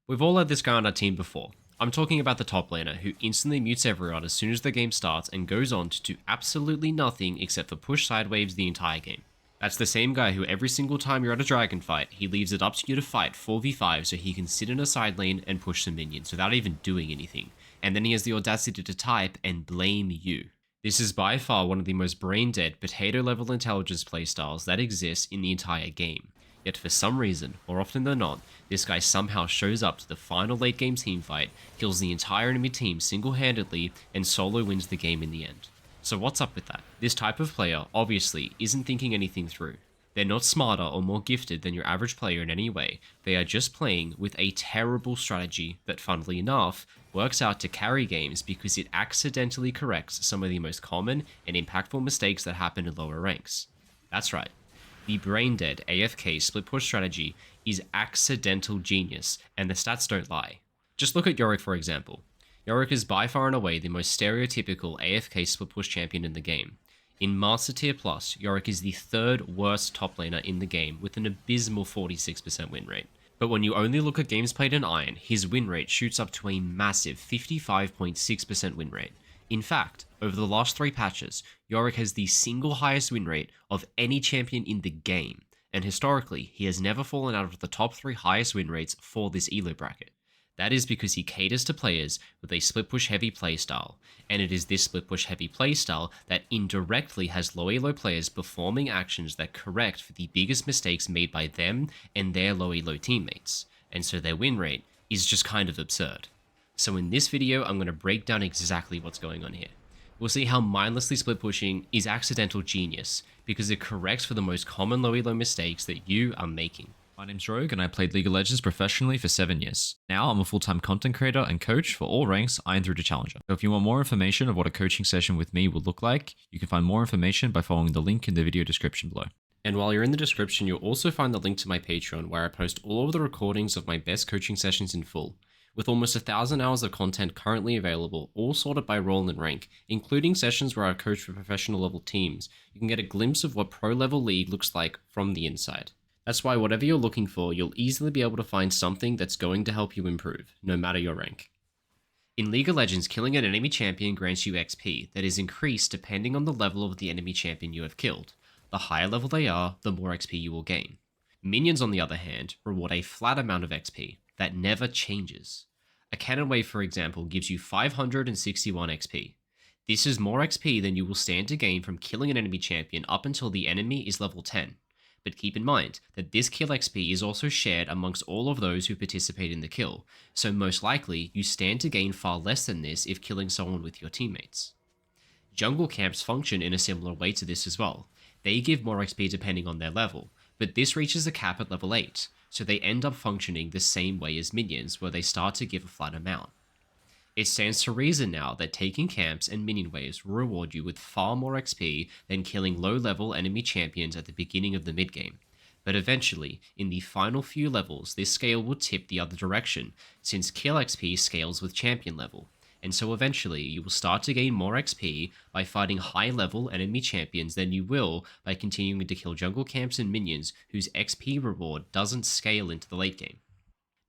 We've all had this guy on our team before. I'm talking about the top laner who instantly mutes everyone as soon as the game starts and goes on to do absolutely nothing except for push side waves the entire game. That's the same guy who every single time you're at a dragon fight, he leaves it up to you to fight 4v5 so he can sit in a side lane and push some minions without even doing anything. And then he has the audacity to type and blame you. This is by far one of the most brain-dead, potato-level intelligence playstyles that exists in the entire game. Yet for some reason, more often than not, this guy somehow shows up to the final late game teamfight, kills the entire enemy team single-handedly, and solo wins the game in the end. So what's up with that? This type of player, obviously, isn't thinking anything through. They're not smarter or more gifted than your average player in any way, they are just playing with a terrible strategy that, funnily enough, works out to carry games because it accidentally corrects some of the most common and impactful mistakes that happen in lower ranks. That's right. The brain-dead AFK split push strategy is accidental genius, and the stats don't lie. Just look at Yorick for example. Yorick is by far and away the most stereotypical AFK split push champion in the game. In Master Tier Plus, Yorick is the third worst top laner in the game with an abysmal 46% win rate. But when you only look at games played in Iron, his win rate shoots up to a massive 55.6% win rate. In fact, over the last 3 patches, Yorick has the single highest win rate of any champion in the game, and historically, he has never fallen out of the top 3 highest win rates for this elo bracket. That is because he caters to players with a split push heavy playstyle, and it is this split push heavy playstyle that indirectly has low elo players performing actions that correct for the biggest mistakes made by them and their low elo teammates, and so their win rate is just kind of absurd. So in this video, I'm going to break down exactly what's going on here. We'll see how mindlessly split pushing is accidental genius, because it corrects for the most common low elo mistakes that you are making. My name's Rogue and I played League of Legends professionally for 7 years. Now I'm a full-time content creator and coach for all ranks Iron through to Challenger. So if you want more information of what a coaching session with me will look like, you can find more information by following the link in the video description below. And while you're in the description, you'll also find the link to my Patreon where I post all of the recordings of my best coaching sessions in full, with almost 1,000 hours of content currently available, all sorted by role and rank, including sessions where I coach for professional level teams. You can get a glimpse of what pro level league looks like from the inside. That's why whatever you're looking for, you'll easily be able to find something that's going to help you improve, no matter your rank. In League of Legends, killing an enemy champion grants you XP that is increased depending on the level of the enemy champion you have killed. The higher level they are, the more XP you will gain. Minions, on the other hand, reward a flat amount of XP that never changes. A cannon wave, for example, gives you 561 XP. This is more XP than you will stand to gain from killing an enemy champion up until the enemy is level 10. But keep in mind that this kill XP is also shared amongst all of those who participate in the kill, so most likely you stand to gain far less than this if killing someone with your teammates. Jungle camps function in a similar way to this as well. They give more XP depending on their level, but this reaches a cap at level 8, so they end up functioning the same way as minions where they start to give a flat amount. It stands to reason now that taking camps and minion waves will reward you with far more XP than killing low-level enemy champions at the beginning of the mid-game. But eventually, in the final few levels, this scale will tip the other direction, since kill XP scales with champion level, and so eventually you will start to gain more XP by fighting high-level enemy champions than you will by continuing to kill jungle camps and minions whose XP reward doesn't scale into the late game.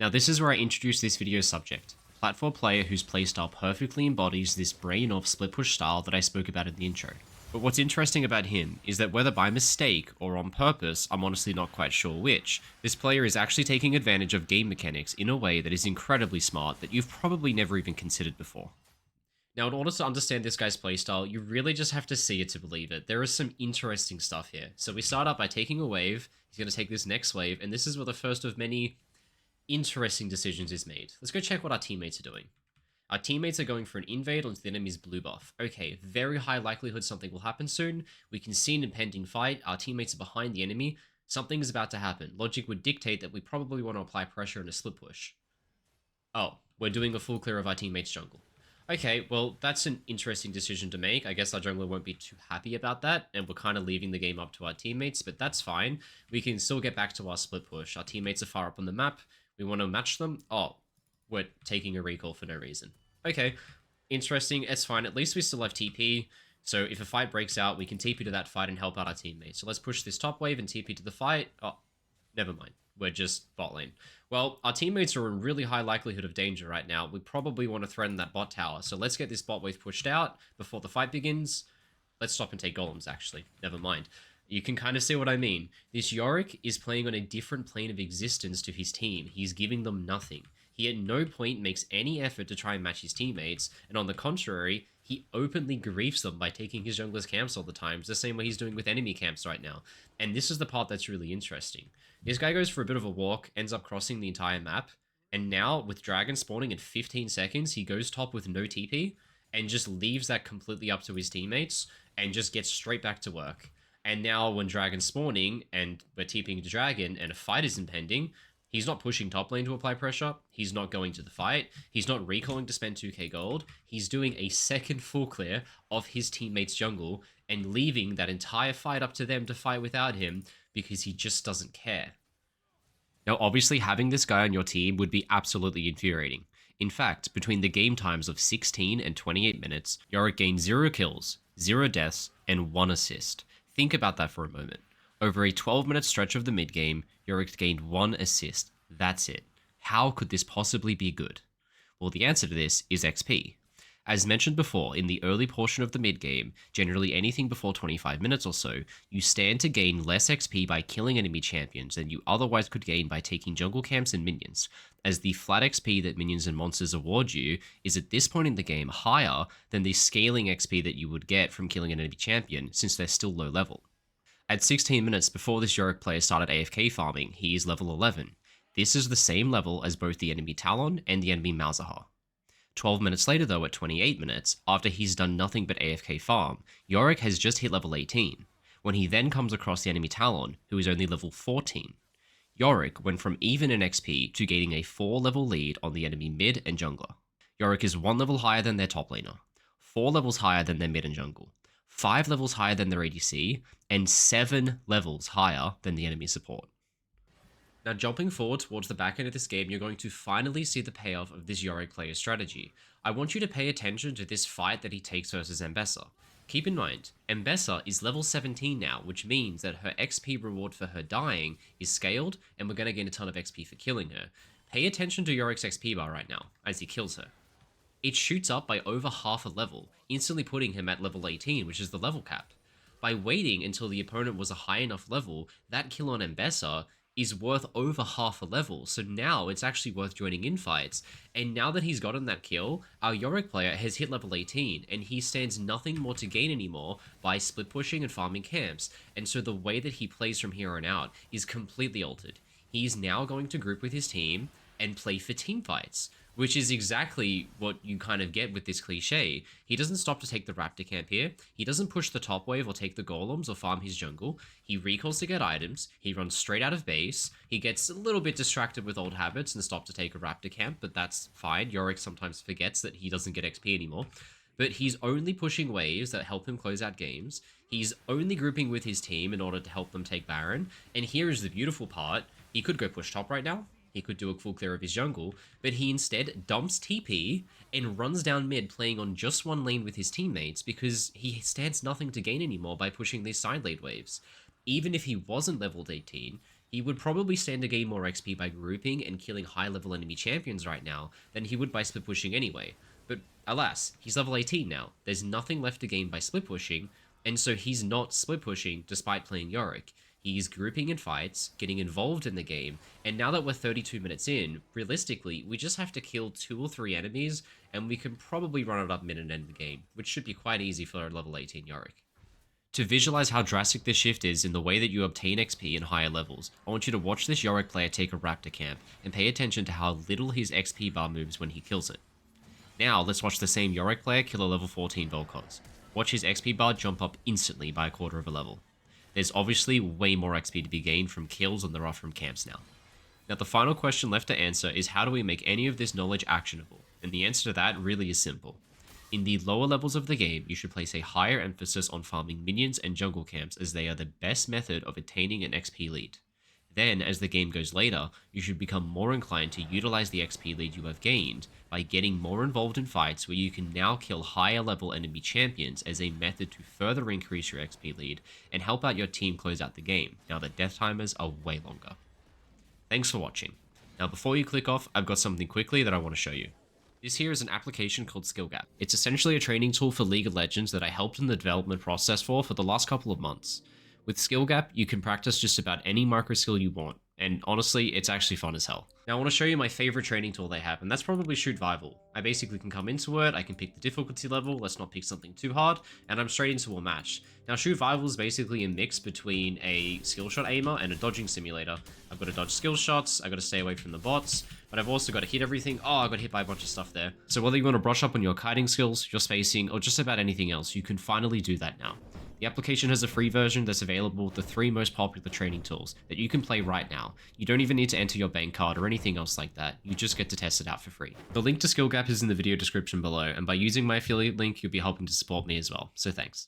Now this is where I introduce this video's subject. Platform player whose playstyle perfectly embodies this brain-off split push style that I spoke about in the intro. But what's interesting about him is that whether by mistake or on purpose, I'm honestly not quite sure which, this player is actually taking advantage of game mechanics in a way that is incredibly smart that you've probably never even considered before. Now in order to understand this guy's playstyle, you really just have to see it to believe it. There is some interesting stuff here. So we start out by taking a wave, he's going to take this next wave, and this is where the first of many interesting decisions is made. Let's go check what our teammates are doing. Our teammates are going for an invade onto the enemy's blue buff. Okay, very high likelihood something will happen soon. We can see an impending fight. Our teammates are behind the enemy. Something is about to happen. Logic would dictate that we probably want to apply pressure in a split push. Oh, we're doing a full clear of our teammates' jungle. Okay, well, that's an interesting decision to make. I guess our jungler won't be too happy about that, and we're kind of leaving the game up to our teammates, but that's fine. We can still get back to our split push. Our teammates are far up on the map. We want to match them. Oh, we're taking a recall for no reason. Okay, interesting. It's fine. At least we still have TP. So if a fight breaks out, we can TP to that fight and help out our teammates. So let's push this top wave and TP to the fight. Oh, never mind. We're just bot lane. Well, our teammates are in really high likelihood of danger right now. We probably want to threaten that bot tower. So let's get this bot wave pushed out before the fight begins. Let's stop and take golems, actually. Never mind. You can kind of see what I mean. This Yorick is playing on a different plane of existence to his team. He's giving them nothing. He at no point makes any effort to try and match his teammates, and on the contrary, he openly griefs them by taking his jungler's camps all the time, the same way he's doing with enemy camps right now. And this is the part that's really interesting. This guy goes for a bit of a walk, ends up crossing the entire map, and now, with Dragon spawning in 15 seconds, he goes top with no TP, and just leaves that completely up to his teammates, and just gets straight back to work. And now, when Dragon's spawning, and we're TPing the Dragon, and a fight is impending, he's not pushing top lane to apply pressure, he's not going to the fight, he's not recalling to spend 2k gold, he's doing a second full clear of his teammates' jungle, and leaving that entire fight up to them to fight without him, because he just doesn't care. Now, obviously, having this guy on your team would be absolutely infuriating. In fact, between the game times of 16 and 28 minutes, Yorick gained 0 kills, 0 deaths, and 1 assist. Think about that for a moment. Over a 12-minute stretch of the mid-game, Yorick gained 1 assist. That's it. How could this possibly be good? Well, the answer to this is XP. As mentioned before, in the early portion of the mid-game, generally anything before 25 minutes or so, you stand to gain less XP by killing enemy champions than you otherwise could gain by taking jungle camps and minions, as the flat XP that minions and monsters award you is at this point in the game higher than the scaling XP that you would get from killing an enemy champion, since they're still low level. At 16 minutes before this Yorick player started AFK farming, he is level 11. This is the same level as both the enemy Talon and the enemy Malzahar. 12 minutes later though, at 28 minutes, after he's done nothing but AFK farm, Yorick has just hit level 18, when he then comes across the enemy Talon, who is only level 14. Yorick went from even in XP to gaining a 4 level lead on the enemy mid and jungler. Yorick is 1 level higher than their top laner, 4 levels higher than their mid and jungle, 5 levels higher than their ADC, and 7 levels higher than the enemy support. Now, jumping forward towards the back end of this game, you're going to finally see the payoff of this Yorick player's strategy. I want you to pay attention to this fight that he takes versus Ambessa. Keep in mind, Ambessa is level 17 now, which means that her XP reward for her dying is scaled, and we're going to gain a ton of XP for killing her. Pay attention to Yorick's XP bar right now, as he kills her. It shoots up by over half a level, instantly putting him at level 18, which is the level cap. By waiting until the opponent was a high enough level, that kill on Ambessa is worth over half a level, so now it's actually worth joining in fights. And now that he's gotten that kill, our Yorick player has hit level 18, and he stands nothing more to gain anymore by split pushing and farming camps, and so the way that he plays from here on out is completely altered. He's now going to group with his team and play for team fights, which is exactly what you kind of get with this cliche. He doesn't stop to take the Raptor camp here, he doesn't push the top wave or take the golems or farm his jungle, he recalls to get items, he runs straight out of base, he gets a little bit distracted with old habits and stops to take a Raptor camp, but that's fine. Yorick sometimes forgets that he doesn't get XP anymore. But he's only pushing waves that help him close out games, he's only grouping with his team in order to help them take Baron, and here is the beautiful part, he could go push top right now, he could do a full clear of his jungle, but he instead dumps TP and runs down mid playing on just one lane with his teammates because he stands nothing to gain anymore by pushing these side lane waves. Even if he wasn't leveled 18, he would probably stand to gain more XP by grouping and killing high level enemy champions right now than he would by split pushing anyway. But alas, he's level 18 now, there's nothing left to gain by split pushing, and so he's not split pushing despite playing Yorick. He's grouping in fights, getting involved in the game, and now that we're 32 minutes in, realistically, we just have to kill 2 or 3 enemies, and we can probably run it up mid and end the game, which should be quite easy for a level 18 Yorick. To visualize how drastic this shift is in the way that you obtain XP in higher levels, I want you to watch this Yorick player take a Raptor camp, and pay attention to how little his XP bar moves when he kills it. Now, let's watch the same Yorick player kill a level 14 Vel'Koz. Watch his XP bar jump up instantly by a quarter of a level. There's obviously way more XP to be gained from kills than there are from camps now. Now, the final question left to answer is how do we make any of this knowledge actionable? And the answer to that really is simple. In the lower levels of the game, you should place a higher emphasis on farming minions and jungle camps as they are the best method of attaining an XP lead. Then, as the game goes later, you should become more inclined to utilize the XP lead you have gained by getting more involved in fights where you can now kill higher level enemy champions as a method to further increase your XP lead and help out your team close out the game, now that death timers are way longer. Thanks for watching. Now before you click off, I've got something quickly that I want to show you. This here is an application called SkillGap. It's essentially a training tool for League of Legends that I helped in the development process for the last couple of months. With SkillGap, you can practice just about any micro skill you want, and honestly, it's actually fun as hell. Now I want to show you my favorite training tool they have, and that's probably Shootvival. I basically can come into it, I can pick the difficulty level, let's not pick something too hard, and I'm straight into a match. Now Shootvival is basically a mix between a skill shot aimer and a dodging simulator. I've got to dodge skill shots, I've got to stay away from the bots, but I've also got to hit everything. Oh, I got hit by a bunch of stuff there. So whether you want to brush up on your kiting skills, your spacing, or just about anything else, you can finally do that now. The application has a free version that's available with the 3 most popular training tools that you can play right now. You don't even need to enter your bank card or anything else like that. You just get to test it out for free. The link to SkillGap is in the video description below, and by using my affiliate link, you'll be helping to support me as well. So thanks.